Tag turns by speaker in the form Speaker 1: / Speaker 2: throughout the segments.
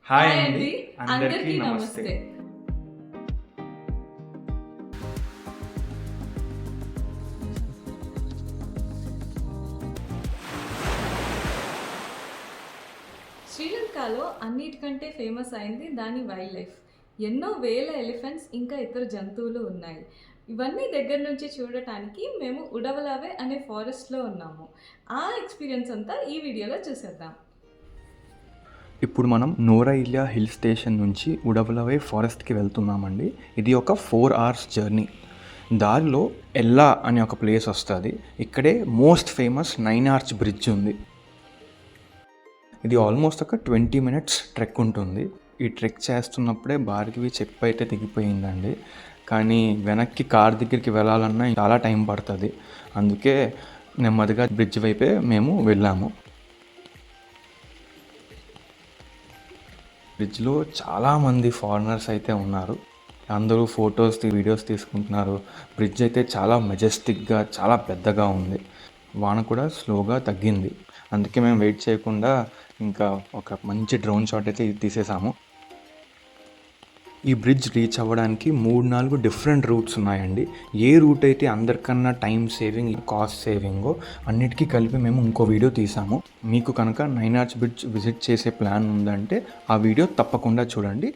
Speaker 1: Hi
Speaker 2: hi
Speaker 1: అండి,
Speaker 2: అండి
Speaker 1: అందరికీ నమస్తే.
Speaker 2: శ్రీలంకలో అన్నిటికంటే ఫేమస్ అయింది దాని వైల్డ్ లైఫ్. ఎన్నో వేల ఎలిఫెంట్స్ ఇంకా ఇతర జంతువులు ఉన్నాయి. ఇవన్నీ దగ్గర నుంచి చూడటానికి మేము ఉడవలావే అనే ఫారెస్ట్లో ఉన్నాము. ఆ ఎక్స్పీరియన్స్ అంతా ఈ వీడియోలో చూసేద్దాం.
Speaker 1: ఇప్పుడు మనం నోరైలియా హిల్ స్టేషన్ నుంచి ఉడవలవే ఫారెస్ట్కి వెళ్తున్నామండి. ఇది ఒక 4 hours జర్నీ. దారిలో ఎల్లా అనే ఒక ప్లేస్ వస్తుంది. ఇక్కడే మోస్ట్ ఫేమస్ 9 arch బ్రిడ్జ్ ఉంది. ఇది ఆల్మోస్ట్ ఒక 20 minutes ట్రెక్ ఉంటుంది. ఈ ట్రెక్ చేస్తున్నప్పుడే భార్గవి చెప్పు అయితే దిగిపోయిందండి. కానీ వెనక్కి కార్ దగ్గరికి వెళ్ళాలన్నా చాలా టైం పడుతుంది. అందుకే నెమ్మదిగా బ్రిడ్జ్ వైపే మేము వెళ్ళాము. బ్రిడ్జ్లో చాలామంది ఫారినర్స్ అయితే ఉన్నారు. అందరూ ఫొటోస్ వీడియోస్ తీసుకుంటున్నారు. బ్రిడ్జ్ అయితే చాలా మెజెస్టిక్గా చాలా పెద్దగా ఉంది. వాన కూడా స్లోగా తగ్గింది. అందుకే మేము వెయిట్ చేయకుండా ఇంకా ఒక మంచి డ్రోన్ షాట్ అయితే తీసేసాము. ఈ బ్రిడ్జ్ రీచ్ అవ్వడానికి 3-4 డిఫరెంట్ రూట్స్ ఉన్నాయండి. ఏ రూట్ అయితే అందరికన్నా టైం సేవింగ్ కాస్ట్ సేవింగో అన్నిటికీ కలిపి మేము ఇంకో వీడియో తీసాము. మీకు కనుక 9 arch బ్రిడ్జ్ విజిట్ చేసే ప్లాన్ ఉందంటే ఆ వీడియో తప్పకుండా చూడండి.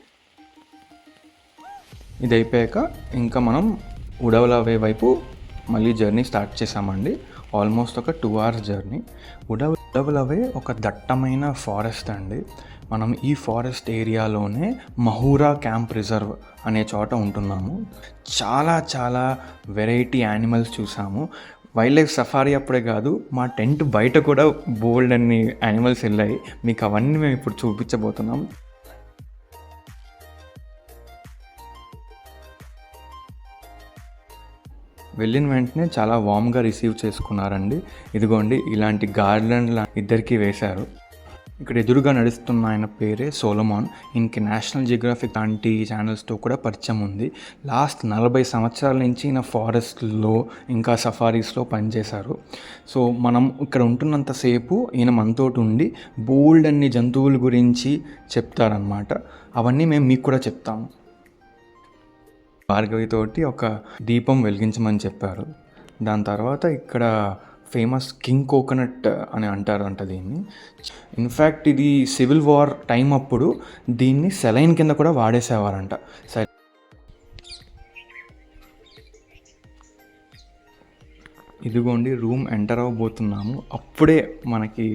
Speaker 1: ఇది అయిపోయాక ఇంకా మనం ఉడవలవే వైపు మళ్ళీ జర్నీ స్టార్ట్ చేసామండి. ఆల్మోస్ట్ ఒక 2 hours జర్నీ. ఉడవలవే ఒక దట్టమైన ఫారెస్ట్ అండి. మనం ఈ ఫారెస్ట్ ఏరియాలోనే మహూరా క్యాంప్ రిజర్వ్ అనే చోట ఉంటున్నాము. చాలా వెరైటీ యానిమల్స్ చూసాము. వైల్డ్ లైఫ్ సఫారీ అప్పుడే కాదు, మా టెంట్ బయట కూడా బోల్డ్ అన్ని యానిమల్స్ వెళ్ళాయి. మీకు అవన్నీ మేము ఇప్పుడు చూపించబోతున్నాం. వెళ్ళిన వెంటనే చాలా వామ్గా రిసీవ్ చేసుకున్నారండి. ఇదిగోండి ఇలాంటి గార్డెన్ ఇద్దరికి వేశారు. ఇక్కడ ఎదురుగా నడుస్తున్న ఆయన పేరే సోలమాన్. ఈయనకి నేషనల్ జియోగ్రఫిక్ లాంటి ఛానల్స్తో కూడా పరిచయం ఉంది. లాస్ట్ 40 సంవత్సరాల నుంచి ఈయన ఫారెస్ట్లో ఇంకా సఫారీస్లో పనిచేశారు. సో మనం ఇక్కడ ఉంటున్నంతసేపు ఈయన మనతోటి ఉండి బోల్డ్ అన్ని జంతువుల గురించి చెప్తారనమాట. అవన్నీ మేము మీకు కూడా చెప్తాము. భార్గవితోటి ఒక దీపం వెలిగించమని చెప్పారు. దాని తర్వాత ఇక్కడ ఫేమస్ కింగ్ కోకోనట్ అని అంటారంట దీన్ని. ఇన్ఫ్యాక్ట్ ఇది సివిల్ వార్ టైం అప్పుడు దీన్ని సెలైన్ కింద కూడా వాడేసేవారంట. ఇదిగోండి రూమ్ ఎంటర్ అవ్వబోతున్నాము. అప్పుడే మనకి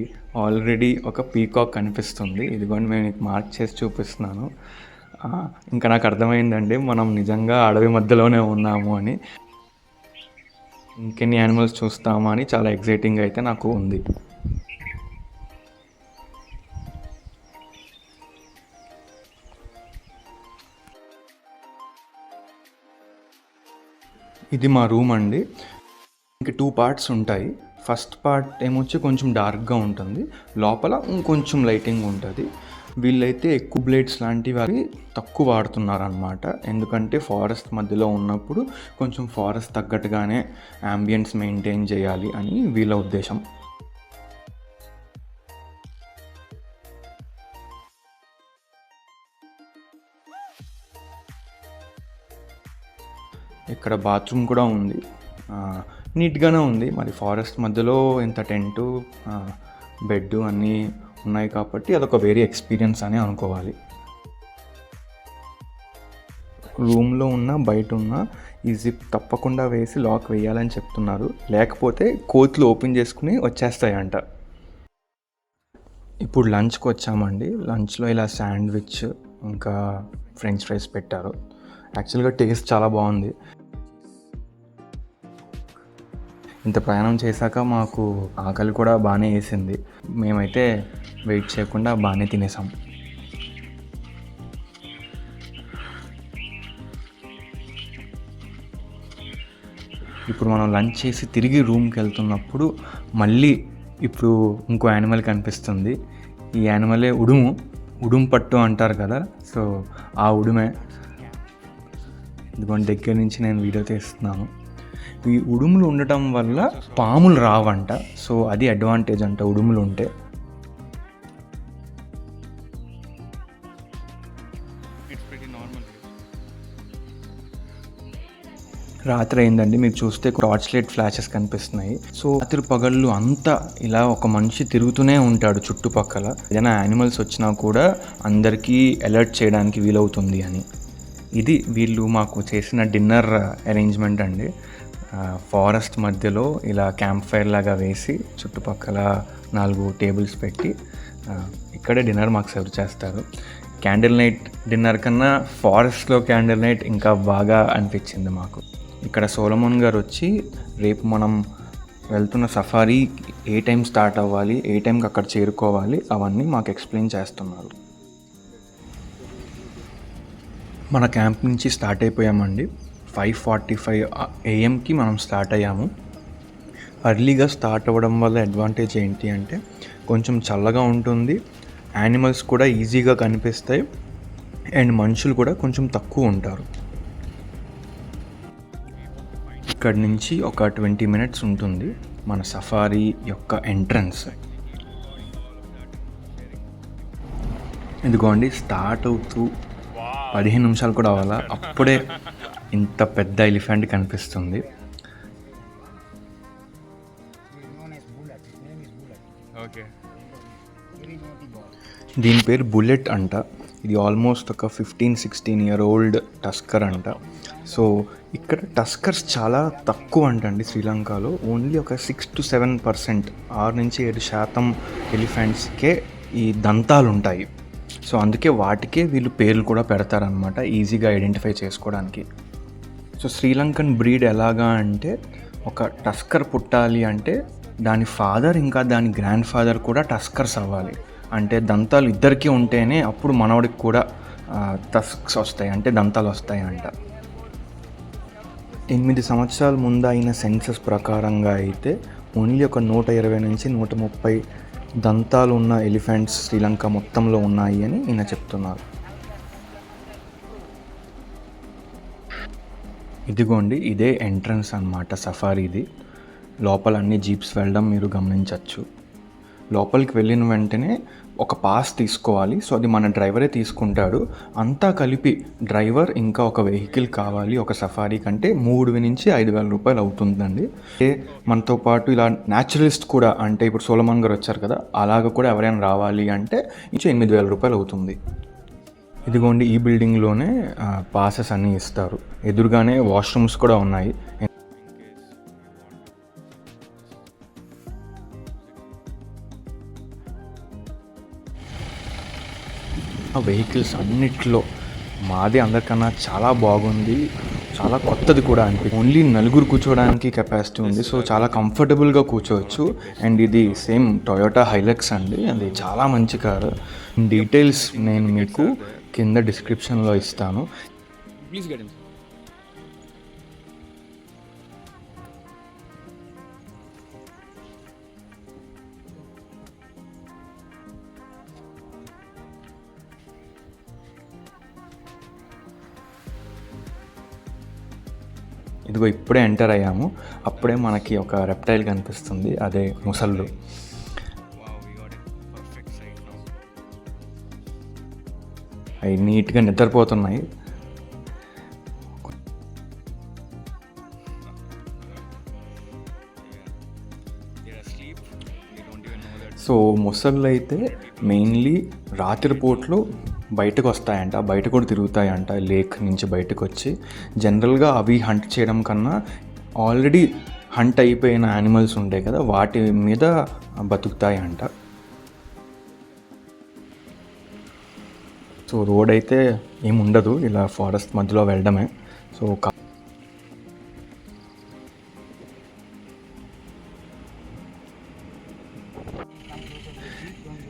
Speaker 1: ఆల్రెడీ ఒక పీకాక్ కనిపిస్తుంది. ఇదిగోండి మేము మార్క్ చేసి చూపిస్తున్నాను. ఇంకా నాకు అర్థమైందండి మనం నిజంగా అడవి మధ్యలోనే ఉన్నాము అని. ఇంకెన్ని యానిమల్స్ చూస్తామా అని చాలా ఎగ్జైటింగ్ అయితే నాకు ఉంది. ఇది మా రూమ్ అండి. ఇంక 2 parts ఉంటాయి. ఫస్ట్ పార్ట్ ఏమొచ్చి కొంచెం డార్క్గా ఉంటుంది, లోపల ఇంకొంచెం లైటింగ్ ఉంటుంది. వీళ్ళైతే ఎక్కువ బ్లేడ్స్ లాంటివి అవి తక్కువ వాడుతున్నారనమాట. ఎందుకంటే ఫారెస్ట్ మధ్యలో ఉన్నప్పుడు కొంచెం ఫారెస్ట్ తగ్గట్టుగానే యాంబియన్స్ మెయింటైన్ చేయాలి అని వీళ్ళ ఉద్దేశం. ఇక్కడ బాత్రూమ్ కూడా ఉంది. నీట్గానే ఉంది. మరి ఫారెస్ట్ మధ్యలో ఇంత టెంటు బెడ్ అన్నీ ఉన్నాయి కాబట్టి అదొక వేరే ఎక్స్పీరియన్స్ అని అనుకోవాలి. రూమ్లో ఉన్న బయట ఉన్న ఈ జిప్ తప్పకుండా వేసి లాక్ వేయాలని చెప్తున్నారు. లేకపోతే కోతులు ఓపెన్ చేసుకుని వచ్చేస్తాయంట. ఇప్పుడు లంచ్కి వచ్చామండి. లంచ్లో ఇలా శాండ్విచ్ ఇంకా ఫ్రెంచ్ ఫ్రైస్ పెట్టారు. యాక్చువల్గా టేస్ట్ చాలా బాగుంది. ఇంత ప్రయాణం చేశాక మాకు ఆకలి కూడా బాగానే వేసింది. మేమైతే వెయిట్ చేయకుండా బాగానే తినేసాం. ఇప్పుడు మనం లంచ్ చేసి తిరిగి రూమ్కి వెళ్తున్నప్పుడు మళ్ళీ ఇప్పుడు ఇంకో యానిమల్ కనిపిస్తుంది. ఈ యానిమలే ఉడుము పట్టు అంటారు కదా, సో ఆ ఉడుమే. ఇదిగోండి దగ్గర నుంచి నేను వీడియో తీస్తున్నాను. ఈ ఉడుములు ఉండటం వల్ల పాములు రావంట. సో అది అడ్వాంటేజ్ అంట ఉడుములు ఉంటే. రాత్రి అయిందండి, మీరు చూస్తే టార్చ్ లైట్ ఫ్లాషెస్ కనిపిస్తున్నాయి. సో రాత్రి పగళ్ళు అంతా ఇలా ఒక మనిషి తిరుగుతూనే ఉంటాడు చుట్టుపక్కల. ఏదైనా యానిమల్స్ వచ్చినా కూడా అందరికీ అలర్ట్ చేయడానికి వీలవుతుంది అని. ఇది వీళ్ళు మాకు చేసిన డిన్నర్ అరేంజ్మెంట్ అండి. ఫారెస్ట్ మధ్యలో ఇలా క్యాంప్ ఫైర్ లాగా వేసి చుట్టుపక్కల 4 టేబుల్స్ పెట్టి ఇక్కడే డిన్నర్ మాకు సర్వ్ చేస్తారు. క్యాండిల్ నైట్ డిన్నర్ కన్నా ఫారెస్ట్లో క్యాండిల్ నైట్ ఇంకా బాగా అనిపించింది మాకు. ఇక్కడ సోలమన్ గారు వచ్చి రేపు మనం వెళ్తున్న సఫారీ ఏ టైం స్టార్ట్ అవ్వాలి, ఏ టైంకి అక్కడ చేరుకోవాలి, అవన్నీ మాకు ఎక్స్ప్లెయిన్ చేస్తున్నారు. మన క్యాంప్ నుంచి స్టార్ట్ అయిపోయామండి. 5:45 AM మనం స్టార్ట్ అయ్యాము. అర్లీగా స్టార్ట్ అవ్వడం వల్ల అడ్వాంటేజ్ ఏంటి అంటే కొంచెం చల్లగా ఉంటుంది, యానిమల్స్ కూడా ఈజీగా కనిపిస్తాయి, అండ్ మనుషులు కూడా కొంచెం తక్కువ ఉంటారు. ఇక్కడ నుంచి ఒక 20 minutes ఉంటుంది మన సఫారీ యొక్క ఎంట్రన్స్. ఇదిగోండి, స్టార్ట్ అవుతూ 15 నిమిషాలు కూడా అవ్వాలా, అప్పుడే ఇంత పెద్ద ఎలిఫెంట్ కనిపిస్తుంది. దీని పేరు బుల్లెట్ అంట. ఇది ఆల్మోస్ట్ ఒక 15-16 year old టస్కర్ అంట. సో ఇక్కడ టస్కర్స్ చాలా తక్కువ అంటండి శ్రీలంకలో. ఓన్లీ ఒక 6-7%, 6-7% ఎలిఫెంట్స్కే ఈ దంతాలు ఉంటాయి. సో అందుకే వాటికే వీళ్ళు పేర్లు కూడా పెడతారనమాట, ఈజీగా ఐడెంటిఫై చేసుకోవడానికి. సో శ్రీలంకన్ బ్రీడ్ ఎలాగా అంటే, ఒక టస్కర్ పుట్టాలి అంటే దాని ఫాదర్ ఇంకా దాని గ్రాండ్ ఫాదర్ కూడా టస్కర్స్ అవ్వాలి. అంటే దంతాలు ఇద్దరికీ ఉంటేనే అప్పుడు మనవడికి కూడా టస్క్స్ వస్తాయి, అంటే దంతాలు వస్తాయి అంట. 8 సంవత్సరాల ముందు అయిన సెన్సస్ ప్రకారంగా అయితే ఓన్లీ ఒక 120 నుంచి 130 దంతాలు ఉన్న ఎలిఫెంట్స్ శ్రీలంక మొత్తంలో ఉన్నాయి అని ఈయన చెప్తున్నారు. ఇదిగోండి, ఇదే ఎంట్రన్స్ అన్నమాట సఫారీది. లోపల అన్ని జీప్స్ వెళ్ళడం మీరు గమనించవచ్చు. లోపలికి వెళ్ళిన వెంటనే ఒక పాస్ తీసుకోవాలి. సో అది మన డ్రైవరే తీసుకుంటాడు. అంతా కలిపి డ్రైవర్ ఇంకా ఒక వెహికల్ కావాలి ఒక సఫారీ కంటే 3,000 నుంచి 5,000 రూపాయలు అవుతుందండి. మనతో పాటు ఇలా న్యాచురలిస్ట్ కూడా, అంటే ఇప్పుడు సోలమన్ గారు వచ్చారు కదా, అలాగ కూడా ఎవరైనా రావాలి అంటే ఇంచు 8,000 రూపాయలు అవుతుంది. ఇదిగోండి, ఈ బిల్డింగ్లోనే పాసెస్ అన్నీ ఇస్తారు. ఎదురుగానే వాష్రూమ్స్ కూడా ఉన్నాయి. వెహికల్స్ అన్నిట్లో మాదే అందరికన్నా చాలా బాగుంది, చాలా కొత్తది కూడా అనిపించింది. ఓన్లీ 4 కూర్చోవడానికి కెపాసిటీ ఉంది. సో చాలా కంఫర్టబుల్గా కూర్చోవచ్చు. అండ్ ఇది సేమ్ టొయోటా హైలక్స్ అండి, అది చాలా మంచి కారు. డీటెయిల్స్ నేను మీకు కింద డిస్క్రిప్షన్లో ఇస్తాను. Please get in. ఇదిగో ఇప్పుడే ఎంటర్ అయ్యాము. అప్పుడే మనకి ఒక రెప్టైల్ కనిపిస్తుంది, అదే ముసళ్ళు. అవి నీట్గా నిద్రపోతున్నాయి. సో ముసళ్ళు అయితే మెయిన్లీ రాత్రిపూట్లు బయటకు వస్తాయంట, బయట కూడా తిరుగుతాయంట లేక్ నుంచి బయటకు వచ్చి. జనరల్గా అవి హంట్ చేయడం కన్నా ఆల్రెడీ హంట్ అయిపోయిన యానిమల్స్ ఉంటాయి కదా, వాటి మీద బతుకుతాయంట. సో రోడ్ అయితే ఏముండదు, ఇలా ఫారెస్ట్ మధ్యలో వెళ్ళడమే. సో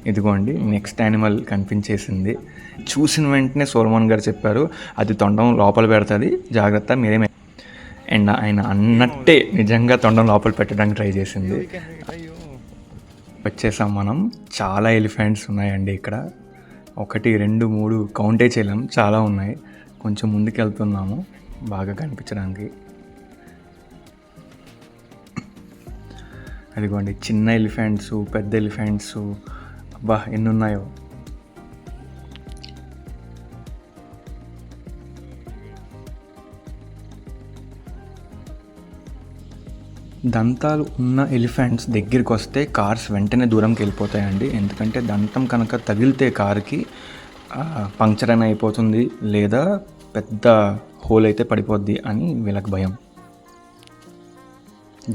Speaker 1: ఇదిగోండి, నెక్స్ట్ యానిమల్ కనిపించేసింది. చూసిన వెంటనే సోలమన్ గారు చెప్పారు, అది తొండం లోపల పెడుతుంది, జాగ్రత్త మీరేమే. అండ్ ఆయన అన్నట్టే నిజంగా తొండం లోపల పెట్టడానికి ట్రై చేసింది. వచ్చేసాం మనం. చాలా ఎలిఫెంట్స్ ఉన్నాయండి ఇక్కడ. 1, 2, 3 కౌంటే చేయలేం, చాలా ఉన్నాయి. కొంచెం ముందుకు వెళ్తున్నాము బాగా కనిపించడానికి. అదిగోండి, చిన్న ఎలిఫెంట్స్, పెద్ద ఎలిఫెంట్స్, అబ్బా ఎన్ని ఉన్నాయో. దంతాలు ఉన్న ఎలిఫెంట్స్ దగ్గరికి వస్తే కార్స్ వెంటనే దూరంకి వెళ్ళిపోతాయండి. ఎందుకంటే దంతం కనుక తగిలితే కార్కి పంక్చర్ అని అయిపోతుంది, లేదా పెద్ద హోల్ అయితే పడిపోద్ది అని వీళ్ళకి భయం.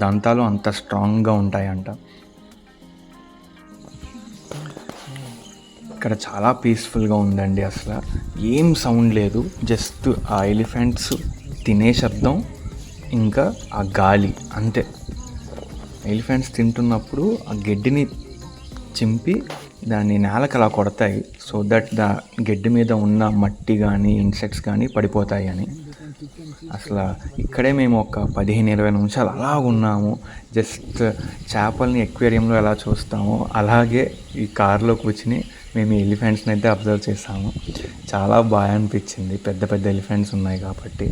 Speaker 1: దంతాలు అంత స్ట్రాంగ్గా ఉంటాయంట. ఇక్కడ చాలా పీస్ఫుల్గా ఉందండి. అసలు ఏం సౌండ్ లేదు, జస్ట్ ఆ ఎలిఫెంట్స్ తినే శబ్దం ఇంకా ఆ గాలి అంతే. ఎలిఫెంట్స్ తింటున్నప్పుడు ఆ గడ్డిని చింపి దాన్ని నేలకు అలా కొడతాయి, సో దట్ ద గడ్డి మీద ఉన్న మట్టి కానీ ఇన్సెక్ట్స్ కానీ పడిపోతాయి అని. అసలు ఇక్కడే మేము ఒక 15-20 నిమిషాలు అలా ఉన్నాము. జస్ట్ చేపల్ని ఎక్వేరియంలో ఎలా చూస్తామో అలాగే ఈ కార్లో కూర్చుని మేము ఎలిఫెంట్స్ని అయితే అబ్జర్వ్ చేసాము. చాలా బాగా అనిపించింది, పెద్ద పెద్ద ఎలిఫెంట్స్ ఉన్నాయి కాబట్టి.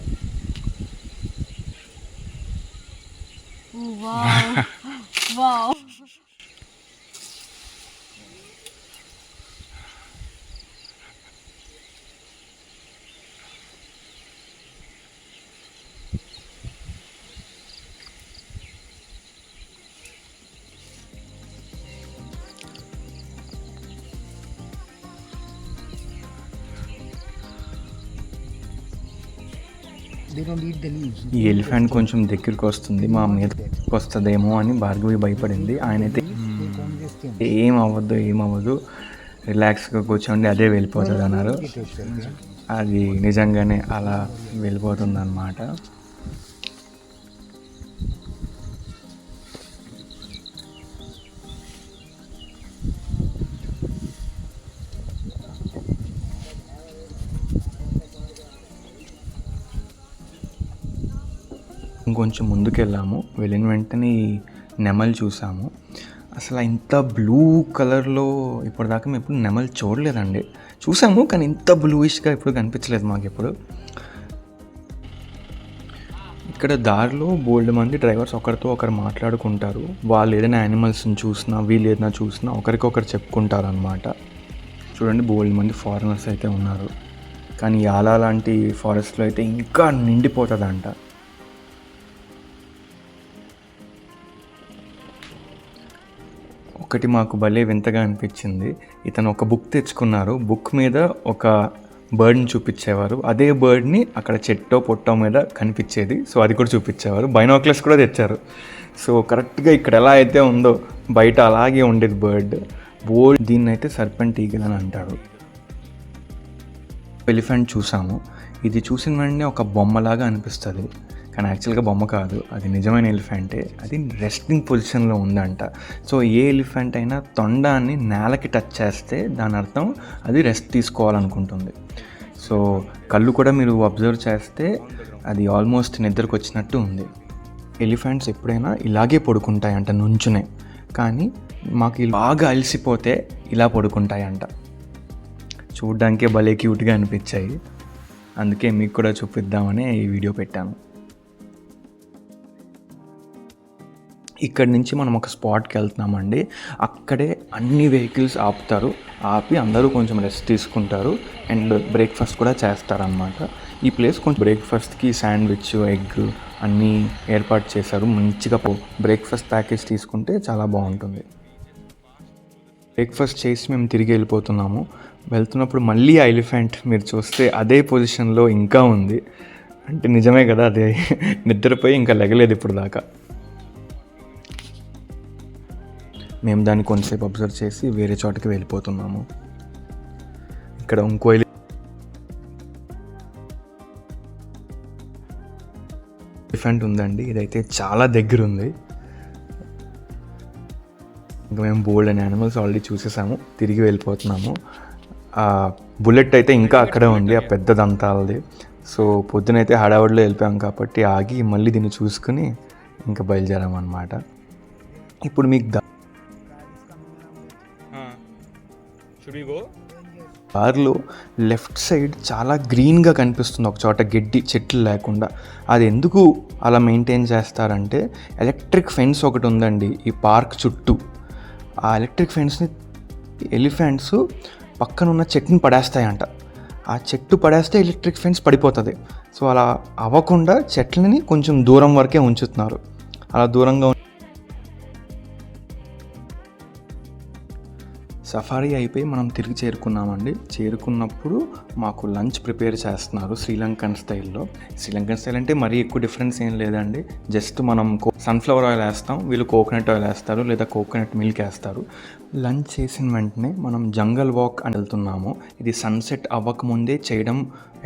Speaker 1: ఈ ఎలిఫెంట్ కొంచెం దగ్గరికి వస్తుంది, మా మీదకి వస్తుందేమో అని భార్గవి భయపడింది. ఆయనైతే ఏమవ్వదు రిలాక్స్గా కూర్చోండి అదే వెళ్ళిపోతుంది అన్నారు. అది నిజంగానే అలా వెళ్ళిపోతుంది అన్నమాట. ఇంకొంచెం ముందుకెళ్ళాము, వెళ్ళిన వెంటనే నెమలి చూసాము. అసలు ఇంత బ్లూ కలర్లో ఇప్పటిదాకా మేము ఎప్పుడు నెమలి చూడలేదండి. చూసాము కానీ ఇంత బ్లూయిష్గా ఎప్పుడు కనిపించలేదు మాకు ఎప్పుడు. ఇక్కడ దారిలో బోల్డ్ మంది డ్రైవర్స్ ఒకరితో ఒకరు మాట్లాడుకుంటారు. వాళ్ళు ఏదైనా యానిమల్స్ని చూసినా వీళ్ళు ఏదైనా చూసినా ఒకరికొకరు చెప్పుకుంటారు అనమాట. చూడండి బోల్డ్ మంది ఫారినర్స్ అయితే ఉన్నారు, కానీ యాలా లాంటి ఫారెస్ట్లో అయితే ఇంకా నిండిపోతుందంట. ఒకటి మాకు భలే వింతగా అనిపించింది. ఇతను ఒక బుక్ తెచ్చుకున్నారు, బుక్ మీద ఒక బర్డ్ని చూపించేవారు. అదే బర్డ్ని అక్కడ చెట్టో పొట్టో మీద కనిపించేది, సో అది కూడా చూపించేవారు. బైనాక్యులర్స్ కూడా తెచ్చారు. సో కరెక్ట్గా ఇక్కడ ఎలా అయితే ఉందో బయట అలాగే ఉండేది బర్డ్. దీన్ని అయితే సర్పెంట్ ఈగల్ అని అంటారు. ఎలిఫెంట్ చూసాము, ఇది చూసిన వెంటనే ఒక బొమ్మలాగా అనిపిస్తుంది, కానీ యాక్చువల్గా బొమ్మ కాదు, అది నిజమైన ఎలిఫెంటే. అది రెస్టింగ్ పొజిషన్లో ఉందంట. సో ఏ ఎలిఫెంట్ అయినా తొండాన్ని నేలకి టచ్ చేస్తే దాని అర్థం అది రెస్ట్ తీసుకోవాలనుకుంటుంది. సో కళ్ళు కూడా మీరు అబ్జర్వ్ చేస్తే అది ఆల్మోస్ట్ నిద్రకు వచ్చినట్టు ఉంది. ఎలిఫెంట్స్ ఎప్పుడైనా ఇలాగే పడుకుంటాయంట నుంచునే, కానీ మాకు బాగా అలసిపోతే ఇలా పడుకుంటాయంట. చూడ్డానికే భలే క్యూట్గా అనిపించాయి, అందుకే మీకు కూడా చూపిద్దామని ఈ వీడియో పెట్టాను. ఇక్కడి నుంచి మనం ఒక స్పాట్కి వెళ్తున్నామండి. అక్కడే అన్ని వెహికల్స్ ఆపుతారు, ఆపి అందరూ కొంచెం రెస్ట్ తీసుకుంటారు అండ్ బ్రేక్ఫాస్ట్ కూడా చేస్తారనమాట. ఈ ప్లేస్ కొంచెం బ్రేక్ఫాస్ట్కి శాండ్విచ్, ఎగ్ అన్నీ ఏర్పాటు చేశారు. మంచిగా బ్రేక్ఫాస్ట్ ప్యాకేజ్ తీసుకుంటే చాలా బాగుంటుంది. బ్రేక్ఫాస్ట్ చేసి మేము తిరిగి వెళ్ళిపోతున్నాము. వెళ్తున్నప్పుడు మళ్ళీ ఆ ఎలిఫెంట్ మీరు చూస్తే అదే పొజిషన్లో ఇంకా ఉంది. అంటే నిజమే కదా, అదే నిద్రపోయి ఇంకా లెగలేదు ఇప్పుడు దాకా. మేము దాన్ని కొంతసేపు అబ్జర్వ్ చేసి వేరే చోటకి వెళ్ళిపోతున్నాము. ఇక్కడ ఇంకో ఎలిఫెంట్ ఉందండి, ఇదైతే చాలా దగ్గర ఉంది. ఇంకా మేము బోల్డ్ అండ్ యానిమల్స్ ఆల్రెడీ చూసేసాము, తిరిగి వెళ్ళిపోతున్నాము. బుల్లెట్ అయితే ఇంకా అక్కడే ఉంది, ఆ పెద్ద దంతాలది. సో పొద్దునైతే హడావుడిలో వెళ్ళిపోయాం కాబట్టి ఆగి మళ్ళీ దీన్ని చూసుకుని ఇంకా బయలుదేరామన్నమాట. ఇప్పుడు మీకు దారిలో లెఫ్ట్ సైడ్ చాలా గ్రీన్గా కనిపిస్తుంది, ఒక చోట గడ్డి చెట్లు లేకుండా. అది ఎందుకు అలా మెయింటైన్ చేస్తారంటే ఎలక్ట్రిక్ ఫెన్స్ ఒకటి ఉందండి ఈ పార్క్ చుట్టూ. ఆ ఎలక్ట్రిక్ ఫెన్స్ని ఎలిఫెంట్స్ పక్కన ఉన్న చెట్టుని పడేస్తాయంట. ఆ చెట్టు పడేస్తే ఎలక్ట్రిక్ ఫెన్స్ పడిపోతుంది. సో అలా అవ్వకుండా చెట్లని కొంచెం దూరం వరకే ఉంచుతున్నారు. అలా దూరంగా సఫారీ అయిపోయి మనం తిరిగి చేరుకున్నామండి. చేరుకున్నప్పుడు మాకు లంచ్ ప్రిపేర్ చేస్తున్నారు శ్రీలంకన్ స్టైల్లో. శ్రీలంకన్ స్టైల్ అంటే మరీ ఎక్కువ డిఫరెన్స్ ఏం లేదండి. జస్ట్ మనం సన్ఫ్లవర్ ఆయిల్ వేస్తాం, వీళ్ళు కోకోనట్ ఆయిల్ వేస్తారు లేదా కోకోనట్ మిల్క్ వేస్తారు. లంచ్ చేసిన వెంటనే మనం జంగల్ వాక్ అని వెళ్తున్నాము. ఇది సన్సెట్ అవ్వకముందే చేయడం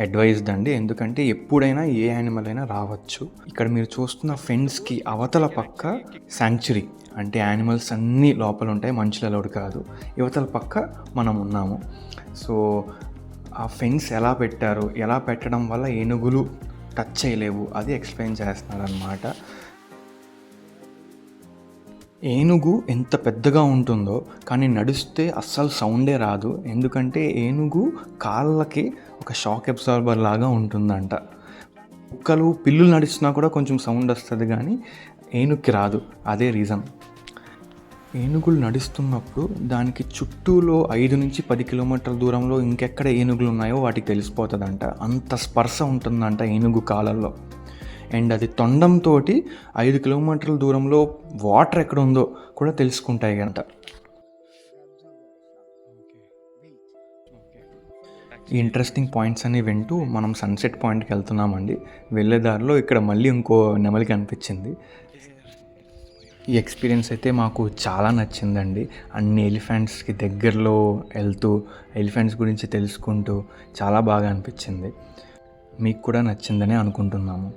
Speaker 1: అడ్వైజ్డ్ అండి, ఎందుకంటే ఎప్పుడైనా ఏ యానిమల్ అయినా రావచ్చు. ఇక్కడ మీరు చూస్తున్న ఫెన్స్కి అవతల పక్క శాంక్చురీ, అంటే యానిమల్స్ అన్నీ లోపల ఉంటాయి, మనుషులు అలౌడ్ కాదు. యువతల పక్క మనం ఉన్నాము. సో ఆ ఫెన్స్ ఎలా పెట్టారు, ఎలా పెట్టడం వల్ల ఏనుగులు టచ్ చేయలేవు, అది ఎక్స్ప్లెయిన్ చేస్తున్నారనమాట. ఏనుగు ఎంత పెద్దగా ఉంటుందో కానీ నడిస్తే అస్సలు సౌండే రాదు, ఎందుకంటే ఏనుగు కాళ్ళకి ఒక షాక్ అబ్జార్బర్ లాగా ఉంటుందంట. కుక్కలు పిల్లులు నడుస్తున్నా కూడా కొంచెం సౌండ్ వస్తుంది కానీ ఏనుగుకి రాదు, అదే రీజన్. ఏనుగులు నడుస్తున్నప్పుడు దానికి చుట్టూలో 5 నుంచి 10 కిలోమీటర్ల దూరంలో ఇంకెక్కడ ఏనుగులు ఉన్నాయో వాటికి తెలిసిపోతుందంట. అంత స్పర్శ ఉంటుందంట ఏనుగు కాళ్ళల్లో. అండ్ అది తొండంతో 5 కిలోమీటర్ల దూరంలో వాటర్ ఎక్కడ ఉందో కూడా తెలుసుకుంటాయి అంట. ఈ ఇంట్రెస్టింగ్ పాయింట్స్ అన్ని వింటూ మనం సన్సెట్ పాయింట్కి వెళ్తున్నామండి. వెళ్ళేదారిలో ఇక్కడ మళ్ళీ ఇంకో నెమలి కనిపించింది. ఈ ఎక్స్పీరియన్స్ అయితే మాకు చాలా నచ్చిందండి. అన్ని ఎలిఫెంట్స్కి దగ్గరలో వెళ్తూ ఎలిఫెంట్స్ గురించి తెలుసుకుంటూ చాలా బాగా అనిపించింది. మీకు కూడా నచ్చిందని అనుకుంటున్నాము.